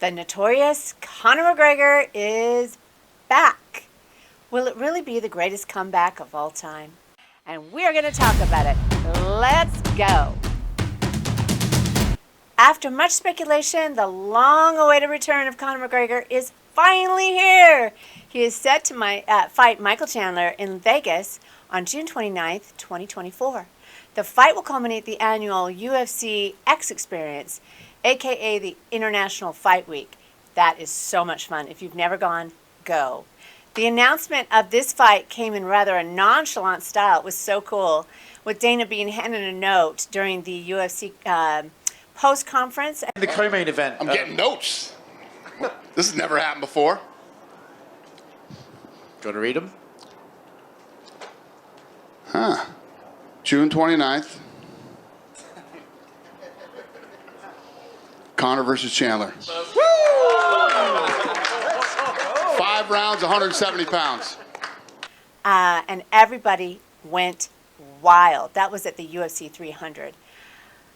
The Notorious Conor McGregor is back. Will it really be the greatest comeback of all time? And we are going to talk about it. Let's go. After much speculation, the long-awaited return of Conor McGregor is finally here. He is set to fight Michael Chandler in Vegas on June 29th, 2024. The fight will culminate the annual UFC X-Experience, aka the International Fight Week. That is so much fun. If you've never gone, go. The announcement of this fight came in rather a nonchalant style. It was so cool, with Dana being handed a note during the UFC post-conference. The co-main event. I'm getting notes. This has never happened before. Do you want to read them? Huh. June 29th. Conor versus Chandler. 5 rounds, 170 pounds. And everybody went wild. That was at the UFC 300.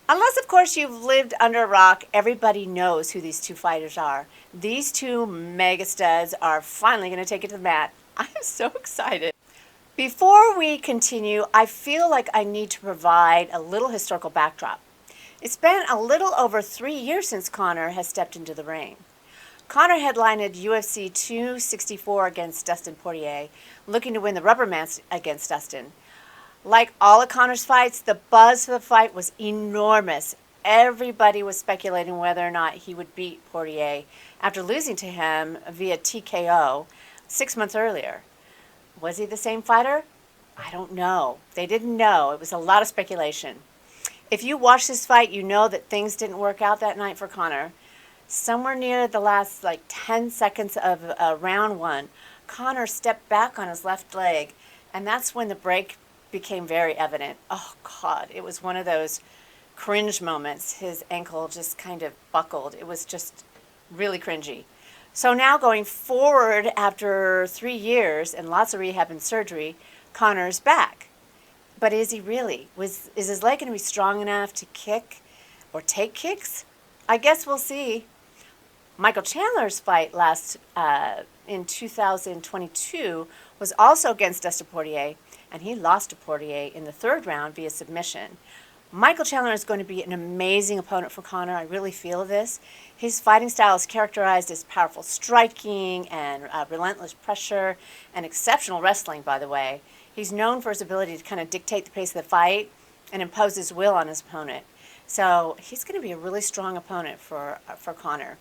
Unless, of course, you've lived under a rock, everybody knows who these two fighters are. These two mega studs are finally going to take it to the mat. I am so excited. Before we continue, I feel like I need to provide a little historical backdrop. It's been a little over 3 years since Conor has stepped into the ring. Conor headlined UFC 264 against Dustin Poirier, looking to win the rubber match against Dustin. Like all of Conor's fights, the buzz for the fight was enormous. Everybody was speculating whether or not he would beat Poirier after losing to him via TKO 6 months earlier. Was he the same fighter? I don't know. They didn't know. It was a lot of speculation. If you watch this fight, you know that things didn't work out that night for Conor. Somewhere near the last 10 seconds of round one, Conor stepped back on his left leg, and that's when the break became very evident. Oh, God, it was one of those cringe moments. His ankle just kind of buckled. It was just really cringy. So now going forward after 3 years and lots of rehab and surgery, Conor's back. But is he really? Is his leg going to be strong enough to kick or take kicks? I guess we'll see. Michael Chandler's fight in 2022 was also against Dustin Poirier, and he lost to Poirier in the 3rd round via submission. Michael Chandler is going to be an amazing opponent for Conor. I really feel this. His fighting style is characterized as powerful striking and relentless pressure and exceptional wrestling, by the way. He's known for his ability to kind of dictate the pace of the fight and impose his will on his opponent. So he's going to be a really strong opponent for Conor.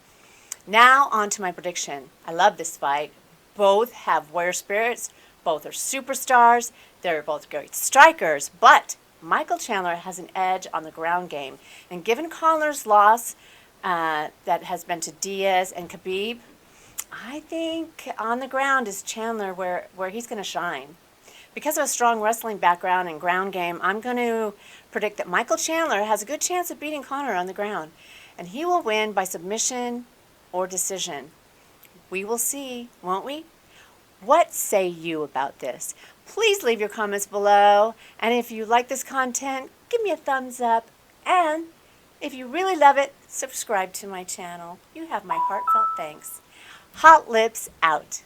Now on to my prediction. I love this fight. Both have warrior spirits. Both are superstars. They're both great strikers. But Michael Chandler has an edge on the ground game. And given Conor's loss that has been to Diaz and Khabib, I think on the ground is Chandler where he's going to shine. Because of a strong wrestling background and ground game, I'm going to predict that Michael Chandler has a good chance of beating Conor on the ground. And he will win by submission or decision. We will see, won't we? What say you about this? Please leave your comments below. And if you like this content, give me a thumbs up. And if you really love it, subscribe to my channel. You have my heartfelt thanks. HotLips out.